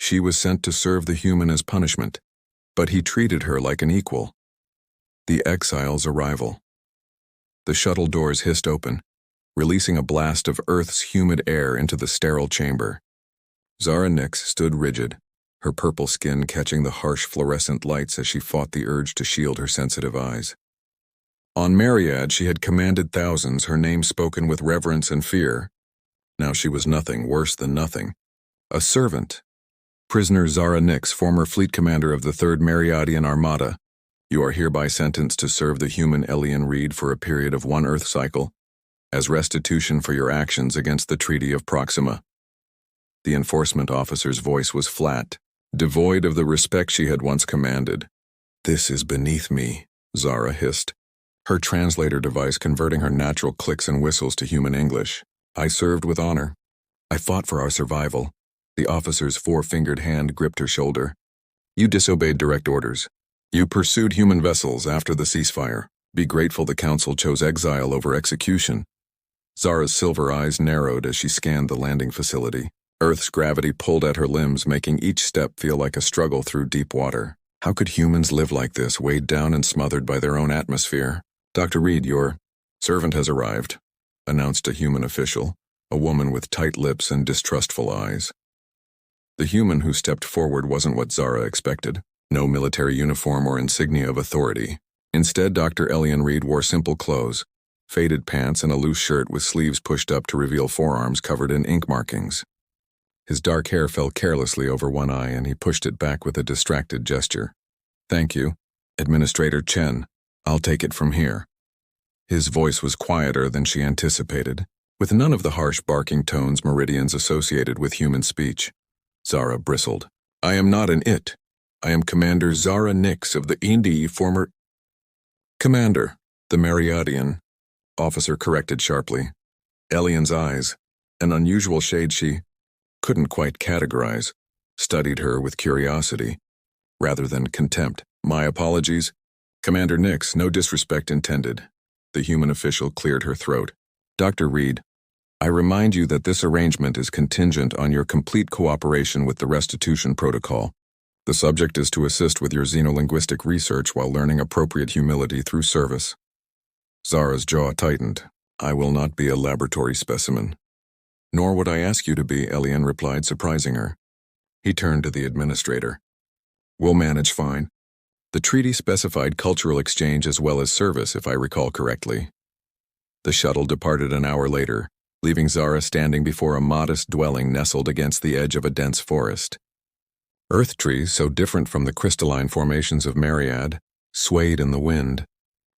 She was sent to serve the human as punishment, but he treated her like an equal. The exile's arrival. The shuttle doors hissed open, releasing a blast of Earth's humid air into the sterile chamber. Zara Nix stood rigid, her purple skin catching the harsh fluorescent lights as she fought the urge to shield her sensitive eyes. On Myriad, she had commanded thousands, her name spoken with reverence and fear. Now she was nothing, worse than nothing. A servant. Prisoner Zara Nix, former fleet commander of the 3rd Myriadian Armada. You are hereby sentenced to serve the human Elian Reed for a period of 1 Earth cycle, as restitution for your actions against the Treaty of Proxima. The enforcement officer's voice was flat, devoid of the respect she had once commanded. This is beneath me, Zara hissed, her translator device converting her natural clicks and whistles to human English. I served with honor. I fought for our survival. The officer's 4-fingered hand gripped her shoulder. You disobeyed direct orders. You pursued human vessels after the ceasefire. Be grateful the Council chose exile over execution. Zara's silver eyes narrowed as she scanned the landing facility. Earth's gravity pulled at her limbs, making each step feel like a struggle through deep water. How could humans live like this, weighed down and smothered by their own atmosphere? Dr. Reed, your servant has arrived, announced a human official, a woman with tight lips and distrustful eyes. The human who stepped forward wasn't what Zara expected. No military uniform or insignia of authority. Instead, Dr. Elian Reed wore simple clothes, faded pants and a loose shirt with sleeves pushed up to reveal forearms covered in ink markings. His dark hair fell carelessly over one eye and he pushed it back with a distracted gesture. Thank you, Administrator Chen. I'll take it from here. His voice was quieter than she anticipated, with none of the harsh barking tones meridians associated with human speech. Zara bristled. I am not an it. I am Commander Zara Nix of the Indi former... Commander, the Myriadian, officer corrected sharply. Elian's eyes, an unusual shade she couldn't quite categorize, studied her with curiosity, rather than contempt. My apologies. Commander Nix, no disrespect intended. The human official cleared her throat. Dr. Reed, I remind you that this arrangement is contingent on your complete cooperation with the restitution protocol. The subject is to assist with your xenolinguistic research while learning appropriate humility through service. Zara's jaw tightened. I will not be a laboratory specimen. Nor would I ask you to be, Elian replied, surprising her. He turned to the administrator. We'll manage fine. The treaty specified cultural exchange as well as service, if I recall correctly. The shuttle departed an hour later, leaving Zara standing before a modest dwelling nestled against the edge of a dense forest. Earth trees, so different from the crystalline formations of Myriad, swayed in the wind.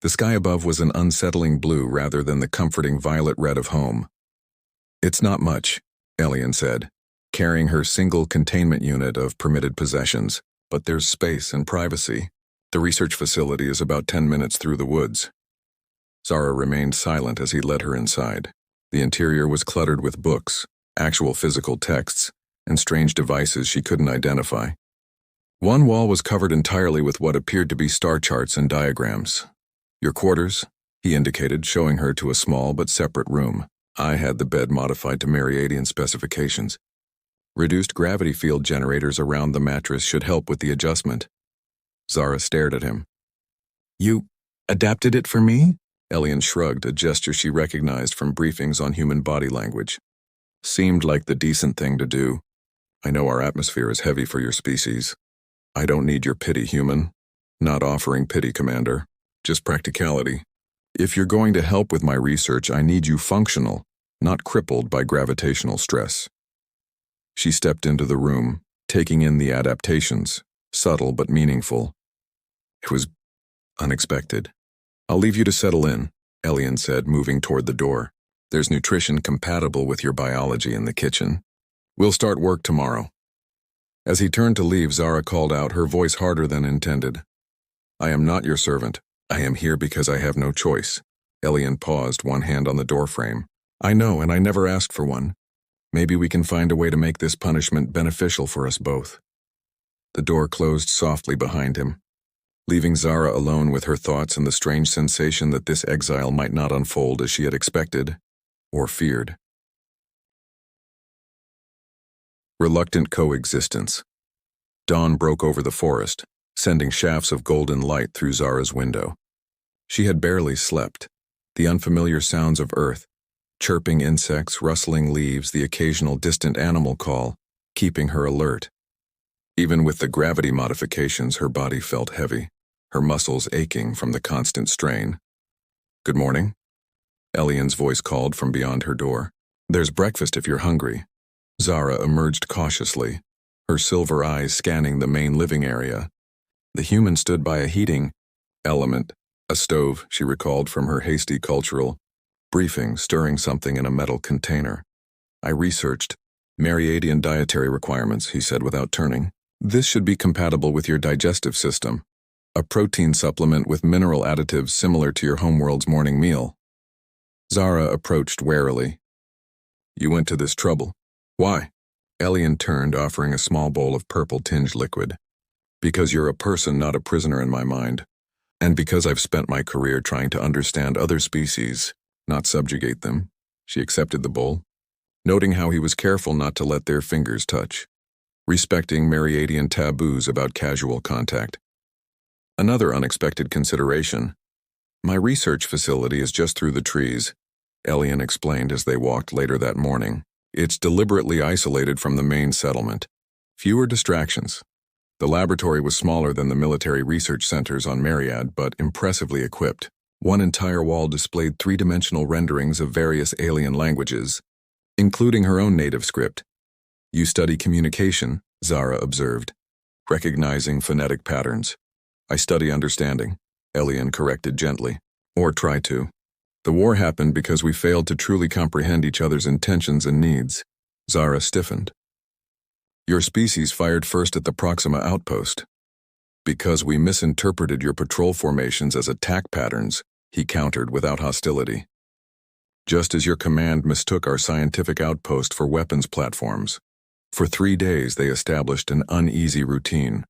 The sky above was an unsettling blue rather than the comforting violet red of home. It's not much, Elian said, carrying her single containment unit of permitted possessions, but there's space and privacy. The research facility is about 10 minutes through the woods. Zara remained silent as he led her inside. The interior was cluttered with books, actual physical texts, and strange devices she couldn't identify. One wall was covered entirely with what appeared to be star charts and diagrams. Your quarters, he indicated, showing her to a small but separate room. I had the bed modified to Myriadian specifications. Reduced gravity field generators around the mattress should help with the adjustment. Zara stared at him. You adapted it for me? Elian shrugged, a gesture she recognized from briefings on human body language. Seemed like the decent thing to do. I know our atmosphere is heavy for your species. I don't need your pity, human. Not offering pity, Commander. Just practicality. If you're going to help with my research, I need you functional, not crippled by gravitational stress. She stepped into the room, taking in the adaptations, subtle but meaningful. It was unexpected. I'll leave you to settle in, Elian said, moving toward the door. There's nutrition compatible with your biology in the kitchen. We'll start work tomorrow. As he turned to leave, Zara called out, her voice harder than intended. I am not your servant. I am here because I have no choice. Elian paused, one hand on the doorframe. I know, and I never asked for one. Maybe we can find a way to make this punishment beneficial for us both. The door closed softly behind him, leaving Zara alone with her thoughts and the strange sensation that this exile might not unfold as she had expected or feared. Reluctant coexistence. Dawn broke over the forest, sending shafts of golden light through Zara's window. She had barely slept. The unfamiliar sounds of earth, chirping insects, rustling leaves, the occasional distant animal call, keeping her alert. Even with the gravity modifications, her body felt heavy, her muscles aching from the constant strain. "Good morning," Elian's voice called from beyond her door. "There's breakfast if you're hungry." Zara emerged cautiously, her silver eyes scanning the main living area. The human stood by a heating element, a stove, she recalled from her hasty cultural briefing, stirring something in a metal container. "I researched Mariadian dietary requirements," he said without turning. "This should be compatible with your digestive system. A protein supplement with mineral additives similar to your homeworld's morning meal." Zara approached warily. "You went to this trouble. Why?" Elian turned, offering a small bowl of purple-tinged liquid. "Because you're a person, not a prisoner in my mind. And because I've spent my career trying to understand other species, not subjugate them." She accepted the bowl, noting how he was careful not to let their fingers touch, respecting Mariadian taboos about casual contact. "Another unexpected consideration. My research facility is just through the trees," Elian explained as they walked later that morning. "It's deliberately isolated from the main settlement. Fewer distractions. The laboratory was smaller than the military research centers on Myriad, but impressively equipped. One entire wall displayed three-dimensional renderings of various alien languages, including her own native script. You study communication, Zara observed, recognizing phonetic patterns. I study understanding, Elian corrected gently. Or try to. The war happened because we failed to truly comprehend each other's intentions and needs. Zara stiffened. Your species fired first at the Proxima outpost. Because we misinterpreted your patrol formations as attack patterns, he countered without hostility. Just as your command mistook our scientific outpost for weapons platforms. For 3 days they established an uneasy routine.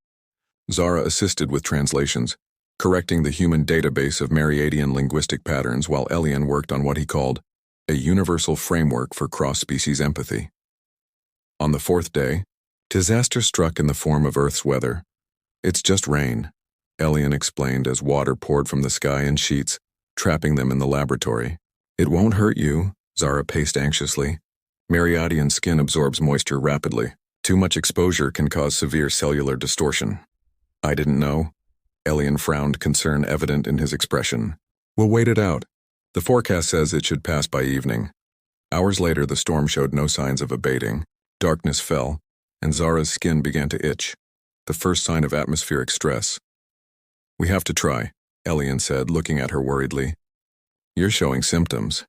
Zara assisted with translations, correcting the human database of Mariadian linguistic patterns while Elian worked on what he called a universal framework for cross-species empathy. On the 4th day, disaster struck in the form of Earth's weather. It's just rain, Elian explained as water poured from the sky in sheets, trapping them in the laboratory. It won't hurt you, Zara paced anxiously. Mariadian skin absorbs moisture rapidly. Too much exposure can cause severe cellular distortion. I didn't know. Elian frowned, concern evident in his expression. We'll wait it out. The forecast says it should pass by evening. Hours later, the storm showed no signs of abating. Darkness fell, and Zara's skin began to itch, the first sign of atmospheric stress. We have to try, Elian said, looking at her worriedly. You're showing symptoms.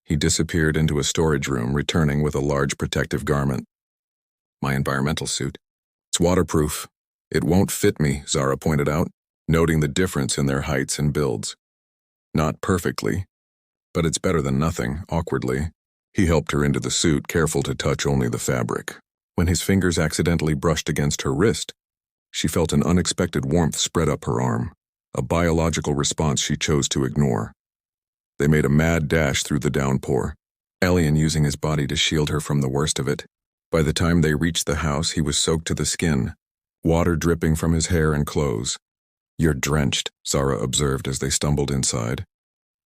He disappeared into a storage room, returning with a large protective garment. My environmental suit. It's waterproof. It won't fit me, Zara pointed out, noting the difference in their heights and builds. Not perfectly, but it's better than nothing, awkwardly. He helped her into the suit, careful to touch only the fabric. When his fingers accidentally brushed against her wrist, she felt an unexpected warmth spread up her arm, a biological response she chose to ignore. They made a mad dash through the downpour, Elian using his body to shield her from the worst of it. By the time they reached the house, he was soaked to the skin, water dripping from his hair and clothes. You're drenched, Zara observed as they stumbled inside.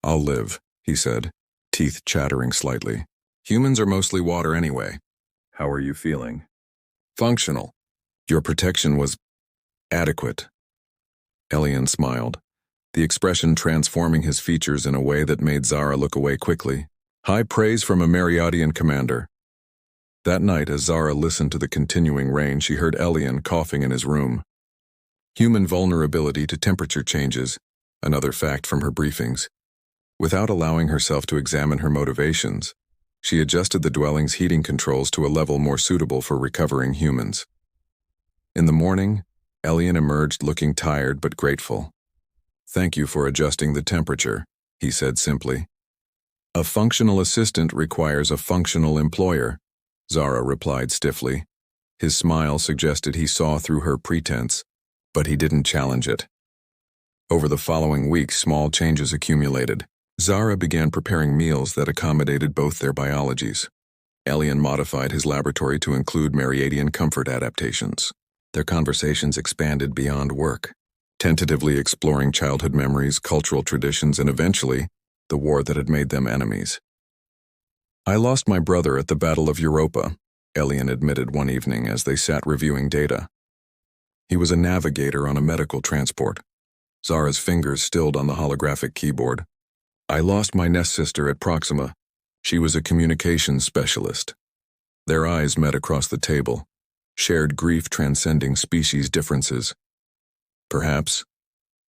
I'll live, he said, teeth chattering slightly. Humans are mostly water anyway. How are you feeling? Functional. Your protection was adequate. Elian smiled, the expression transforming his features in a way that made Zara look away quickly. High praise from a Mariadian commander. That night, as Zara listened to the continuing rain, she heard Elian coughing in his room. Human vulnerability to temperature changes, another fact from her briefings. Without allowing herself to examine her motivations, she adjusted the dwelling's heating controls to a level more suitable for recovering humans. In the morning, Elian emerged looking tired but grateful. Thank you for adjusting the temperature, he said simply. A functional assistant requires a functional employer, Zara replied stiffly. His smile suggested he saw through her pretense, but he didn't challenge it. Over the following weeks, small changes accumulated. Zara began preparing meals that accommodated both their biologies. Elian modified his laboratory to include Mariadian comfort adaptations. Their conversations expanded beyond work, tentatively exploring childhood memories, cultural traditions, and eventually, the war that had made them enemies. "I lost my brother at the Battle of Europa," Elian admitted one evening as they sat reviewing data. He was a navigator on a medical transport. Zara's fingers stilled on the holographic keyboard. "I lost my nest sister at Proxima. She was a communications specialist." Their eyes met across the table, shared grief transcending species differences. "Perhaps,"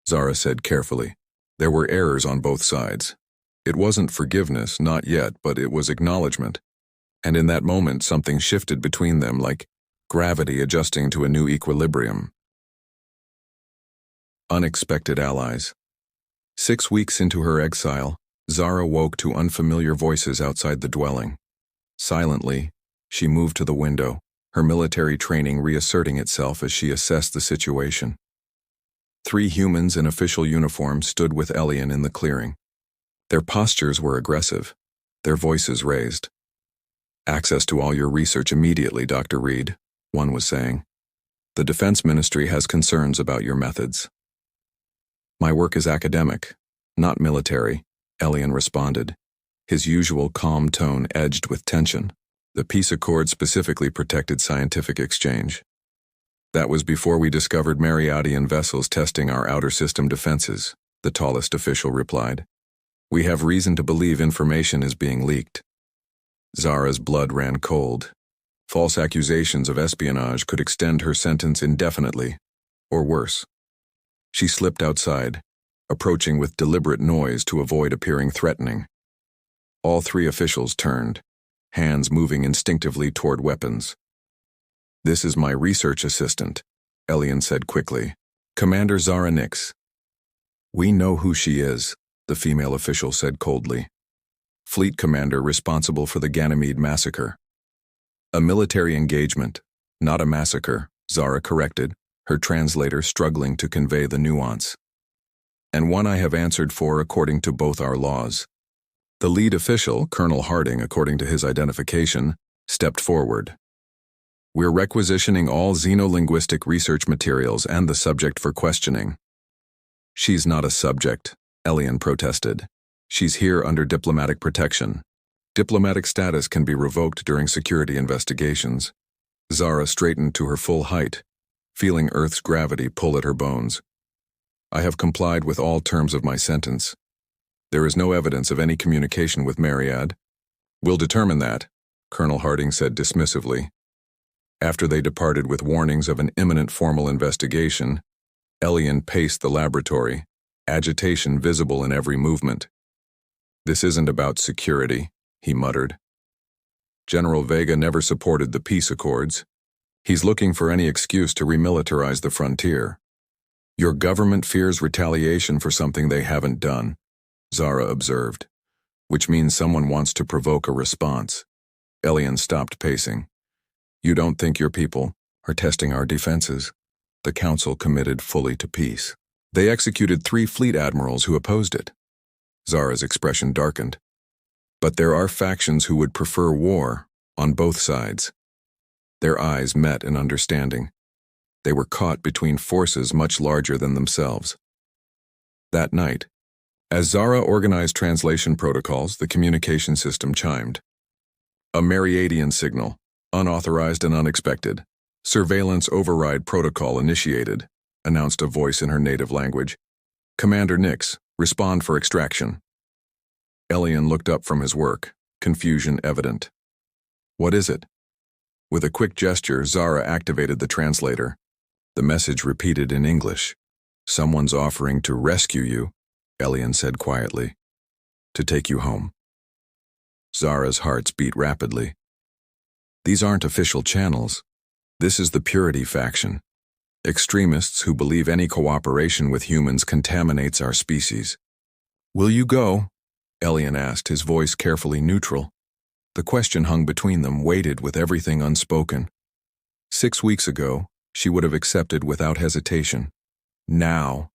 Zara said carefully. "There were errors on both sides. It wasn't forgiveness, not yet, but it was acknowledgement. And in that moment, something shifted between them, like gravity adjusting to a new equilibrium." Unexpected allies. 6 weeks into her exile, Zara woke to unfamiliar voices outside the dwelling. Silently, she moved to the window, her military training reasserting itself as she assessed the situation. 3 humans in official uniforms stood with Elian in the clearing. Their postures were aggressive, their voices raised. "Access to all your research immediately, Dr. Reed," one was saying. "The Defense Ministry has concerns about your methods." "My work is academic, not military," Elian responded, his usual calm tone edged with tension. "The peace accord specifically protected scientific exchange. That was before we discovered Mariadian vessels testing our outer system defenses," the tallest official replied. "We have reason to believe information is being leaked." Zara's blood ran cold. False accusations of espionage could extend her sentence indefinitely, or worse. She slipped outside, approaching with deliberate noise to avoid appearing threatening. All 3 officials turned, hands moving instinctively toward weapons. "This is my research assistant," Elian said quickly. "Commander Zara Nix." "We know who she is," the female official said coldly. "Fleet commander responsible for the Ganymede massacre." "A military engagement, not a massacre," Zara corrected, her translator struggling to convey the nuance. "And one I have answered for according to both our laws." The lead official, Colonel Harding, according to his identification, stepped forward. "We're requisitioning all xenolinguistic research materials and the subject for questioning." "She's not a subject," Elian protested. "She's here under diplomatic protection. Diplomatic status can be revoked during security investigations." Zara straightened to her full height, feeling Earth's gravity pull at her bones. "I have complied with all terms of my sentence. There is no evidence of any communication with Mariad." "We'll determine that," Colonel Harding said dismissively. After they departed with warnings of an imminent formal investigation, Elian paced the laboratory, agitation visible in every movement. "This isn't about security," he muttered. "General Vega never supported the peace accords. He's looking for any excuse to remilitarize the frontier. Your government fears retaliation for something they haven't done," Zara observed, "which means someone wants to provoke a response." Elian stopped pacing. "You don't think your people are testing our defenses?" The council committed fully to peace. "They executed 3 fleet admirals who opposed it." Zara's expression darkened. "But there are factions who would prefer war, on both sides." Their eyes met in understanding. They were caught between forces much larger than themselves. That night, as Zara organized translation protocols, the communication system chimed. "A Mariadian signal, unauthorized and unexpected. Surveillance override protocol initiated," announced a voice in her native language. "Commander Nix, respond for extraction." Elian looked up from his work, confusion evident. "What is it?" With a quick gesture, Zara activated the translator. The message repeated in English. "Someone's offering to rescue you," Elian said quietly. "To take you home." Zara's heart beat rapidly. These aren't official channels. This is the Purity faction. Extremists who believe any cooperation with humans contaminates our species. "Will you go?" Elian asked, his voice carefully neutral. The question hung between them, weighted with everything unspoken. 6 weeks ago, she would have accepted without hesitation. Now,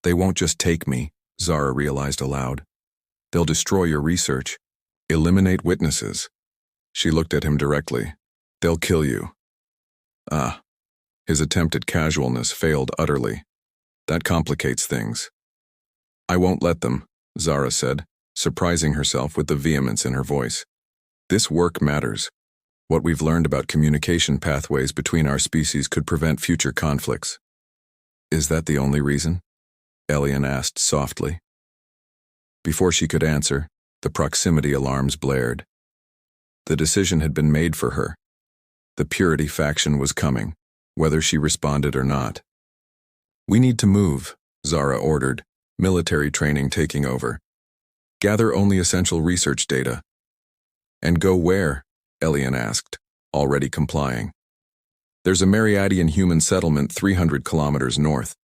they won't just take me, Zara realized aloud. They'll destroy your research, eliminate witnesses. She looked at him directly. They'll kill you. Ah. His attempt at casualness failed utterly. That complicates things. I won't let them, Zara said, surprising herself with the vehemence in her voice. This work matters. What we've learned about communication pathways between our species could prevent future conflicts. Is that the only reason? Elian asked softly. Before she could answer, the proximity alarms blared. The decision had been made for her. The Purity faction was coming, whether she responded or not. We need to move, Zara ordered, military training taking over. Gather only essential research data. And go where? Elian asked, already complying. There's a Mariadian human settlement 300 kilometers north.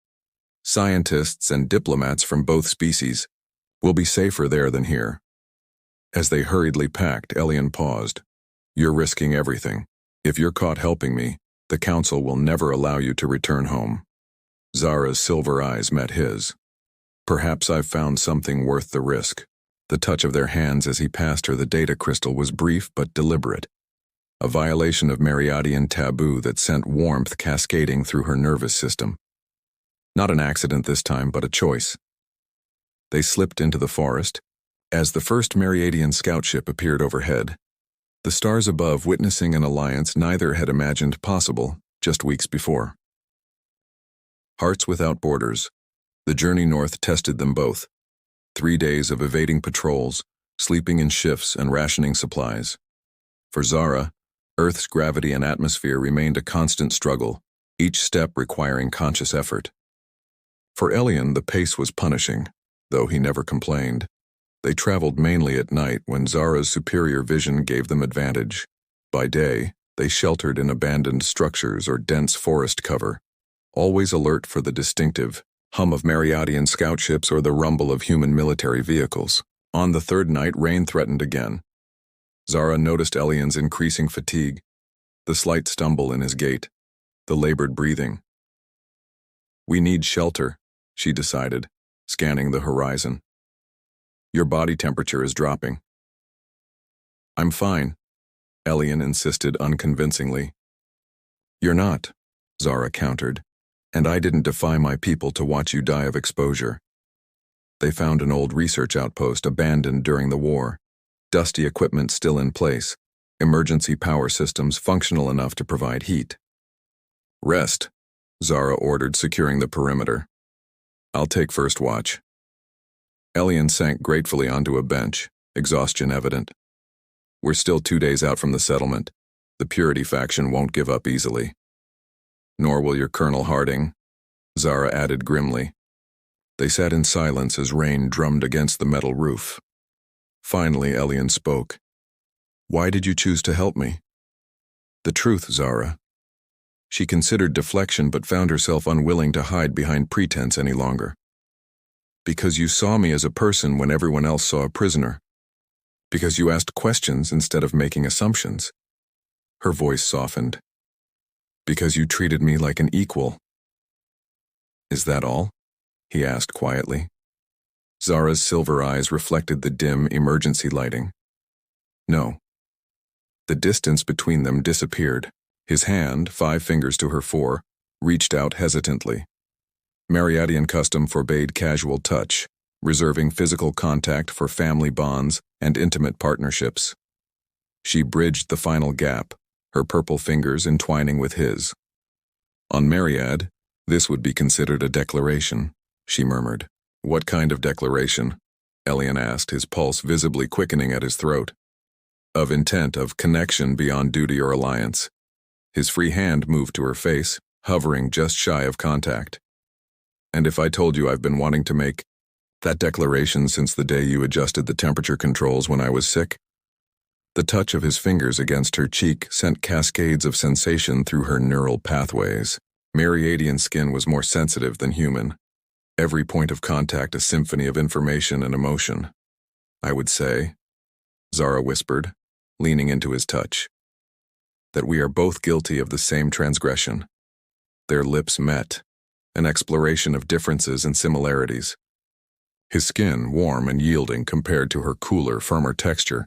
Scientists and diplomats from both species will be safer there than here. As they hurriedly packed, Elian paused. You're risking everything. If you're caught helping me, the council will never allow you to return home. Zara's silver eyes met his. Perhaps I've found something worth the risk. The touch of their hands as he passed her the data crystal was brief but deliberate. A violation of Mariadian taboo that sent warmth cascading through her nervous system. Not an accident this time, but a choice. They slipped into the forest. As the first Mariadian scout ship appeared overhead, the stars above witnessing an alliance neither had imagined possible just weeks before. Hearts without borders, the journey north tested them both. 3 days of evading patrols, sleeping in shifts and rationing supplies. For Zara, Earth's gravity and atmosphere remained a constant struggle, each step requiring conscious effort. For Elian, the pace was punishing, though he never complained. They traveled mainly at night when Zara's superior vision gave them advantage. By day, they sheltered in abandoned structures or dense forest cover, always alert for the distinctive hum of Mariadian scout ships or the rumble of human military vehicles. On the third night, rain threatened again. Zara noticed Elian's increasing fatigue, the slight stumble in his gait, the labored breathing. We need shelter, she decided, scanning the horizon. Your body temperature is dropping. I'm fine, Elian insisted unconvincingly. You're not, Zara countered, and I didn't defy my people to watch you die of exposure. They found an old research outpost abandoned during the war, dusty equipment still in place, emergency power systems functional enough to provide heat. Rest, Zara ordered, securing the perimeter. I'll take first watch. Elian sank gratefully onto a bench, exhaustion evident. We're still 2 days out from the settlement. The Purity faction won't give up easily. Nor will your Colonel Harding, Zara added grimly. They sat in silence as rain drummed against the metal roof. Finally, Elian spoke. Why did you choose to help me? The truth, Zara. She considered deflection but found herself unwilling to hide behind pretense any longer. Because you saw me as a person when everyone else saw a prisoner. Because you asked questions instead of making assumptions. Her voice softened. Because you treated me like an equal. Is that all? He asked quietly. Zara's silver eyes reflected the dim emergency lighting. No. The distance between them disappeared. His hand, 5 fingers to her 4, reached out hesitantly. Mariadian custom forbade casual touch, reserving physical contact for family bonds and intimate partnerships. She bridged the final gap, her purple fingers entwining with his. On Mariad, this would be considered a declaration, she murmured. What kind of declaration? Elian asked, his pulse visibly quickening at his throat. Of intent, of connection beyond duty or alliance. His free hand moved to her face, hovering just shy of contact. And if I told you I've been wanting to make that declaration since the day you adjusted the temperature controls when I was sick? The touch of his fingers against her cheek sent cascades of sensation through her neural pathways. Mariadian skin was more sensitive than human. Every point of contact a symphony of information and emotion. I would say, Zara whispered, leaning into his touch, that we are both guilty of the same transgression. Their lips met, an exploration of differences and similarities. His skin warm and yielding compared to her cooler, firmer texture.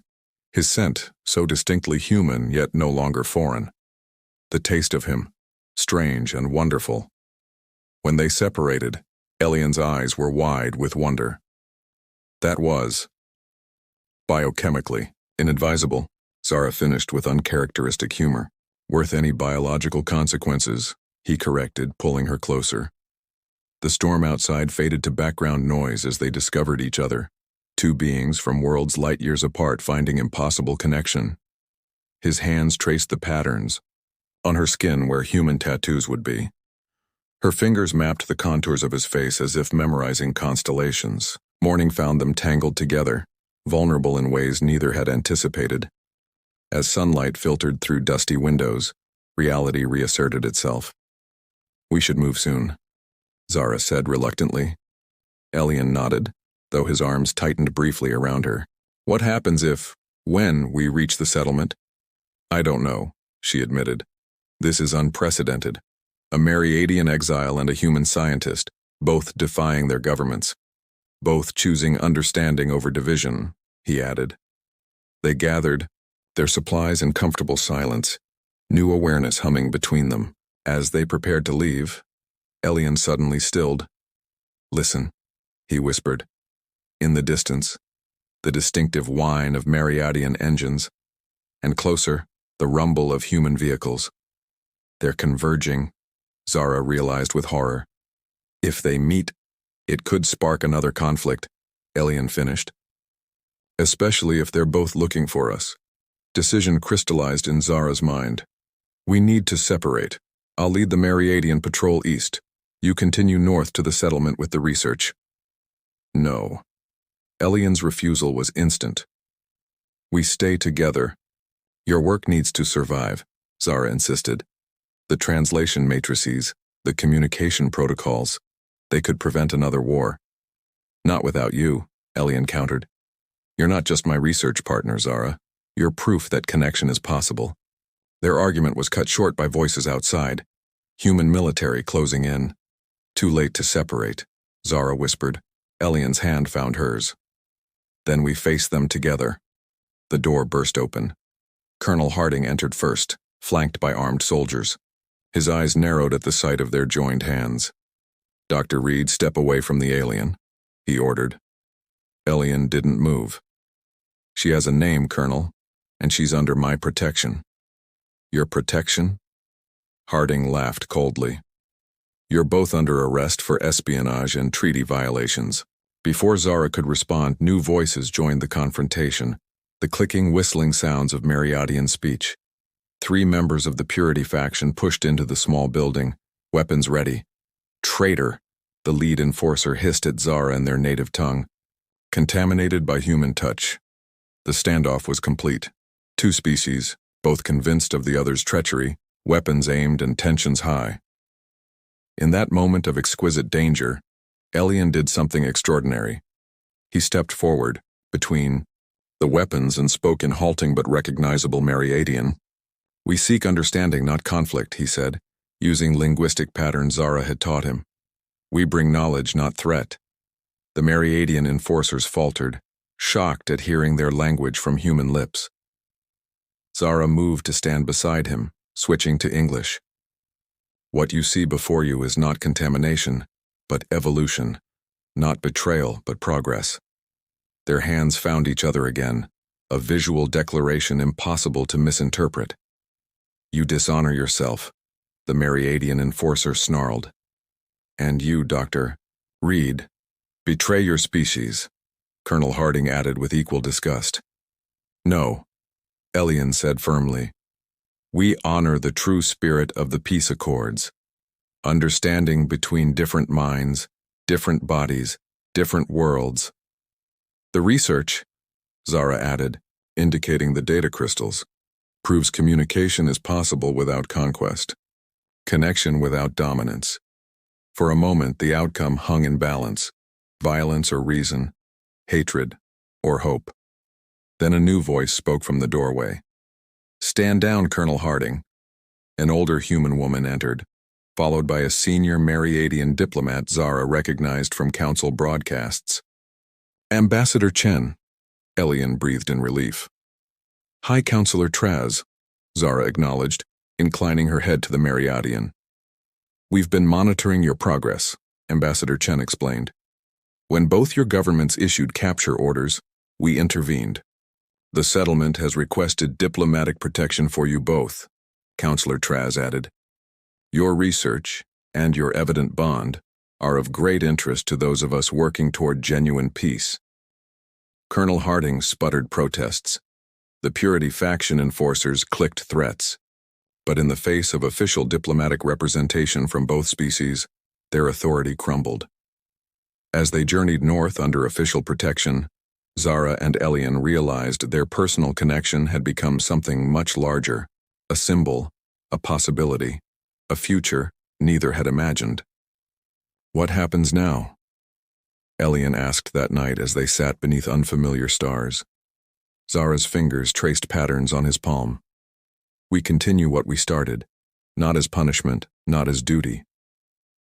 His scent so distinctly human yet no longer foreign. The taste of him, strange and wonderful. When they separated, Elian's eyes were wide with wonder. That was, biochemically, inadvisable, Zara finished with uncharacteristic humor. Worth any biological consequences, he corrected, pulling her closer. The storm outside faded to background noise as they discovered each other, two beings from worlds light years apart finding impossible connection. His hands traced the patterns on her skin where human tattoos would be. Her fingers mapped the contours of his face as if memorizing constellations. Morning found them tangled together, vulnerable in ways neither had anticipated. As sunlight filtered through dusty windows, reality reasserted itself. We should move soon, Zara said reluctantly. Elian nodded, though his arms tightened briefly around her. What happens when we reach the settlement? I don't know, she admitted. This is unprecedented. A Mariadian exile and a human scientist, both defying their governments. Both choosing understanding over division, he added. They gathered, their supplies in comfortable silence, new awareness humming between them. As they prepared to leave, Elian suddenly stilled. Listen, he whispered. In the distance, the distinctive whine of Mariadian engines, and closer, the rumble of human vehicles. They're converging, Zara realized with horror. If they meet, it could spark another conflict, Elian finished. Especially if they're both looking for us. Decision crystallized in Zara's mind. We need to separate. I'll lead the Mariadian patrol east. You continue north to the settlement with the research. No. Elian's refusal was instant. We stay together. Your work needs to survive, Zara insisted. The translation matrices, the communication protocols, they could prevent another war. Not without you, Elian countered. You're not just my research partner, Zara. You're proof that connection is possible. Their argument was cut short by voices outside. Human military closing in. Too late to separate, Zara whispered. Elian's hand found hers. Then we faced them together. The door burst open. Colonel Harding entered first, flanked by armed soldiers. His eyes narrowed at the sight of their joined hands. Dr. Reed, step away from the alien, he ordered. Elian didn't move. She has a name, Colonel, and she's under my protection. Your protection? Harding laughed coldly. You're both under arrest for espionage and treaty violations. Before Zara could respond, new voices joined the confrontation, the clicking, whistling sounds of Mariadian speech. 3 members of the Purity faction pushed into the small building, weapons ready. Traitor, the lead enforcer hissed at Zara in their native tongue. Contaminated by human touch. The standoff was complete. 2 species, both convinced of the other's treachery, weapons aimed and tensions high. In that moment of exquisite danger, Elian did something extraordinary. He stepped forward, between the weapons, and spoke in halting but recognizable Mariadian. We seek understanding, not conflict, he said, using linguistic patterns Zara had taught him. We bring knowledge, not threat. The Mariadian enforcers faltered, shocked at hearing their language from human lips. Zara moved to stand beside him, switching to English. What you see before you is not contamination, but evolution, not betrayal, but progress. Their hands found each other again, a visual declaration impossible to misinterpret. You dishonor yourself, the Mariadian enforcer snarled. And you, Dr. Reed, betray your species, Colonel Harding added with equal disgust. No, Elian said firmly. We honor the true spirit of the peace accords. Understanding between different minds, different bodies, different worlds. The research, Zara added, indicating the data crystals, proves communication is possible without conquest, connection without dominance. For a moment, the outcome hung in balance, violence or reason, hatred or hope. Then a new voice spoke from the doorway. Stand down, Colonel Harding. An older human woman entered, followed by a senior Mariadian diplomat Zara recognized from council broadcasts. Ambassador Chen, Elian breathed in relief. High Counselor Traz, Zara acknowledged, inclining her head to the Mariadian. We've been monitoring your progress, Ambassador Chen explained. When both your governments issued capture orders, we intervened. The settlement has requested diplomatic protection for you both, Counselor Traz added. Your research, and your evident bond, are of great interest to those of us working toward genuine peace. Colonel Harding sputtered protests. The Purity faction enforcers clicked threats. But in the face of official diplomatic representation from both species, their authority crumbled. As they journeyed north under official protection, Zara and Elian realized their personal connection had become something much larger, a symbol, a possibility, a future neither had imagined. What happens now? Elian asked that night as they sat beneath unfamiliar stars. Zara's fingers traced patterns on his palm. We continue what we started, not as punishment, not as duty,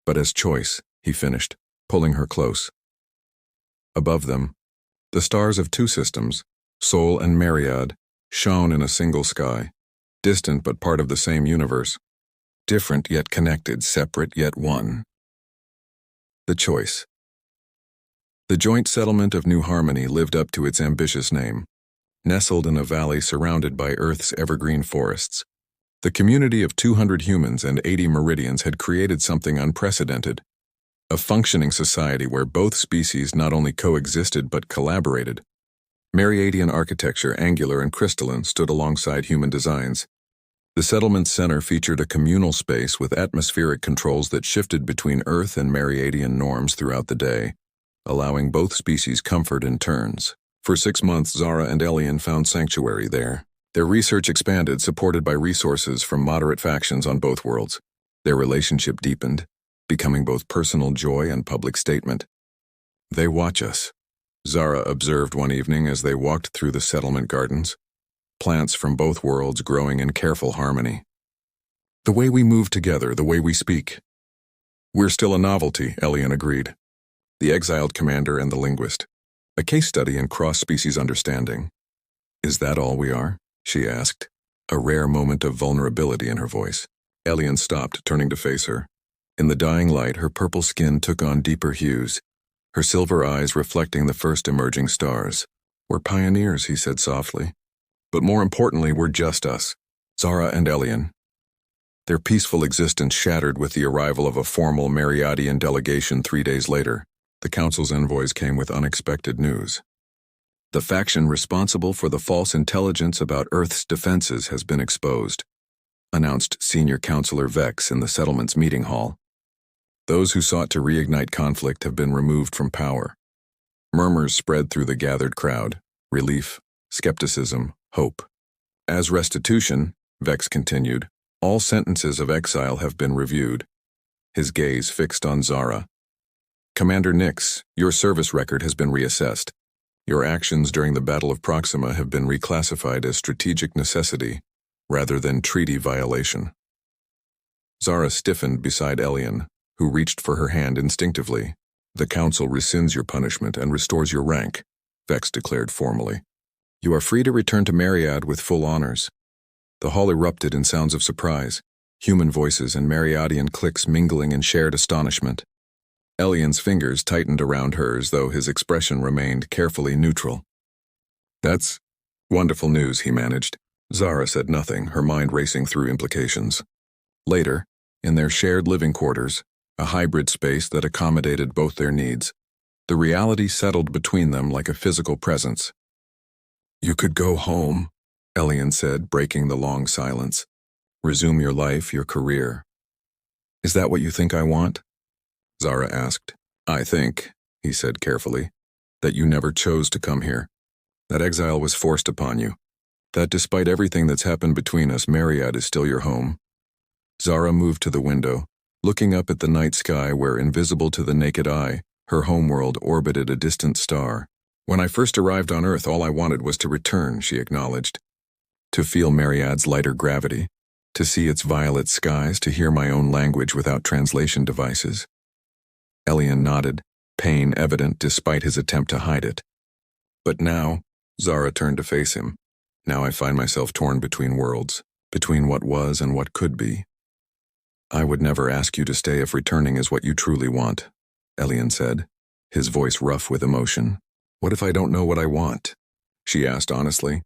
but as choice, he finished, pulling her close. Above them, the stars of two systems, Sol and Myriad, shone in a single sky, distant but part of the same universe, different yet connected, separate yet one. The choice. The joint settlement of New Harmony lived up to its ambitious name. Nestled in a valley surrounded by Earth's evergreen forests, the community of 200 humans and 80 meridians had created something unprecedented. A functioning society where both species not only coexisted but collaborated. Myriadian architecture, angular and crystalline, stood alongside human designs. The settlement's center featured a communal space with atmospheric controls that shifted between Earth and Myriadian norms throughout the day, allowing both species comfort in turns. For 6 months, Zara and Elian found sanctuary there. Their research expanded, supported by resources from moderate factions on both worlds. Their relationship deepened, becoming both personal joy and public statement. They watch us, Zara observed one evening as they walked through the settlement gardens, plants from both worlds growing in careful harmony. The way we move together, the way we speak. We're still a novelty, Elian agreed. The exiled commander and the linguist. A case study in cross-species understanding. Is that all we are? She asked, a rare moment of vulnerability in her voice. Elian stopped, turning to face her. In the dying light, her purple skin took on deeper hues, her silver eyes reflecting the first emerging stars. We're pioneers, he said softly. But more importantly, we're just us, Zara and Elian. Their peaceful existence shattered with the arrival of a formal Myriadian delegation 3 days later. The Council's envoys came with unexpected news. The faction responsible for the false intelligence about Earth's defenses has been exposed, announced Senior Counselor Vex in the settlement's meeting hall. Those who sought to reignite conflict have been removed from power. Murmurs spread through the gathered crowd, relief, skepticism, hope. As restitution, Vex continued, all sentences of exile have been reviewed. His gaze fixed on Zara. Commander Nix, your service record has been reassessed. Your actions during the Battle of Proxima have been reclassified as strategic necessity, rather than treaty violation. Zara stiffened beside Elian, who reached for her hand instinctively. The Council rescinds your punishment and restores your rank, Vex declared formally. You are free to return to Myriad with full honors. The hall erupted in sounds of surprise, human voices and Myriadian clicks mingling in shared astonishment. Elian's fingers tightened around hers, though his expression remained carefully neutral. That's wonderful news, he managed. Zara said nothing, her mind racing through implications. Later, in their shared living quarters, a hybrid space that accommodated both their needs, the reality settled between them like a physical presence. You could go home, Elian said, breaking the long silence. Resume your life, your career. Is that what you think I want? Zara asked. I think, he said carefully, that you never chose to come here. That exile was forced upon you. That despite everything that's happened between us, Myriad is still your home. Zara moved to the window, looking up at the night sky where, invisible to the naked eye, her homeworld orbited a distant star. When I first arrived on Earth, all I wanted was to return, she acknowledged. To feel Myriad's lighter gravity, to see its violet skies, to hear my own language without translation devices. Elian nodded, pain evident despite his attempt to hide it. But now, Zara turned to face him. Now I find myself torn between worlds, between what was and what could be. I would never ask you to stay if returning is what you truly want, Elian said, his voice rough with emotion. What if I don't know what I want? She asked honestly.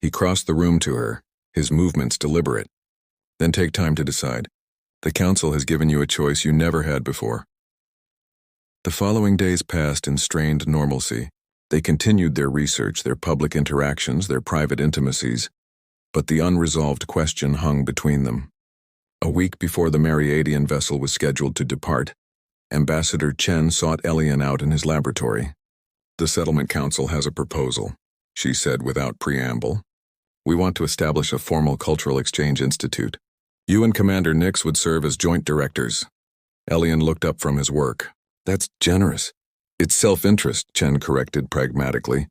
He crossed the room to her, his movements deliberate. Then take time to decide. The council has given you a choice you never had before. The following days passed in strained normalcy. They continued their research, their public interactions, their private intimacies, but the unresolved question hung between them. A week before the Mariadian vessel was scheduled to depart, Ambassador Chen sought Elian out in his laboratory. The Settlement Council has a proposal, she said without preamble. We want to establish a formal cultural exchange institute. You and Commander Nix would serve as joint directors. Elian looked up from his work. That's generous. It's self-interest, Chen corrected pragmatically.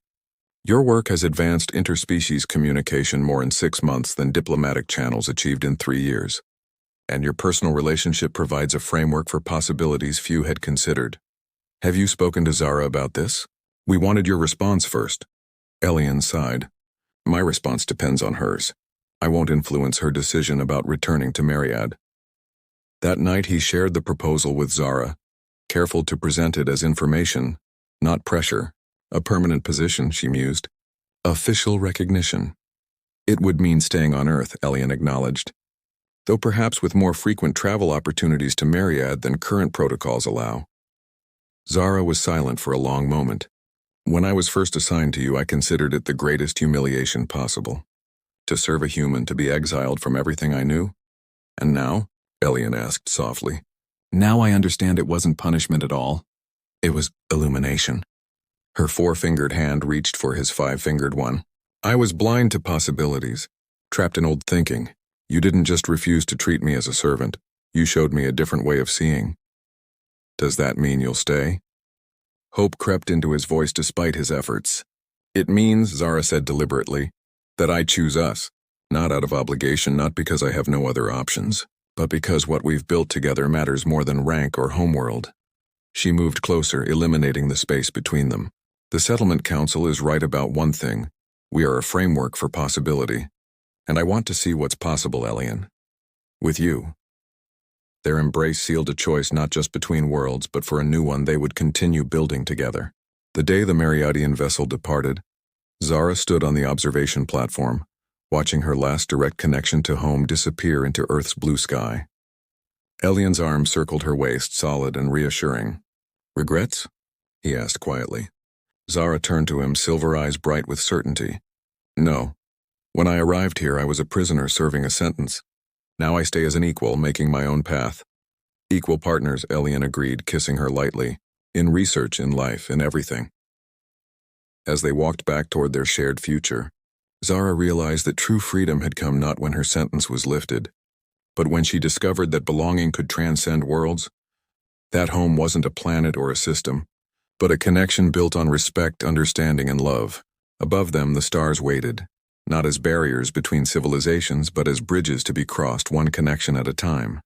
Your work has advanced interspecies communication more in 6 months than diplomatic channels achieved in 3 years. And your personal relationship provides a framework for possibilities few had considered. Have you spoken to Zara about this? We wanted your response first. Elian sighed. My response depends on hers. I won't influence her decision about returning to Myriad. That night he shared the proposal with Zara, careful to present it as information, not pressure. A permanent position, she mused. Official recognition. It would mean staying on Earth, Elian acknowledged, though perhaps with more frequent travel opportunities to Myriad than current protocols allow. Zara was silent for a long moment. When I was first assigned to you, I considered it the greatest humiliation possible. To serve a human, to be exiled from everything I knew. And now? Elian asked softly. Now I understand it wasn't punishment at all. It was illumination. Her 4-fingered hand reached for his 5-fingered one. I was blind to possibilities, trapped in old thinking. You didn't just refuse to treat me as a servant. You showed me a different way of seeing. Does that mean you'll stay? Hope crept into his voice despite his efforts. It means, Zara said deliberately, that I choose us, not out of obligation, not because I have no other options, but because what we've built together matters more than rank or homeworld. She moved closer, eliminating the space between them. The Settlement Council is right about one thing. We are a framework for possibility. And I want to see what's possible, Elian. With you. Their embrace sealed a choice not just between worlds, but for a new one they would continue building together. The day the Mariadian vessel departed, Zara stood on the observation platform, watching her last direct connection to home disappear into Earth's blue sky. Elian's arm circled her waist, solid and reassuring. Regrets? He asked quietly. Zara turned to him, silver eyes bright with certainty. No. When I arrived here, I was a prisoner serving a sentence. Now I stay as an equal, making my own path. Equal partners, Elian agreed, kissing her lightly. In research, in life, in everything. As they walked back toward their shared future, Zara realized that true freedom had come not when her sentence was lifted, but when she discovered that belonging could transcend worlds. That home wasn't a planet or a system, but a connection built on respect, understanding, and love. Above them, the stars waited, not as barriers between civilizations, but as bridges to be crossed one connection at a time.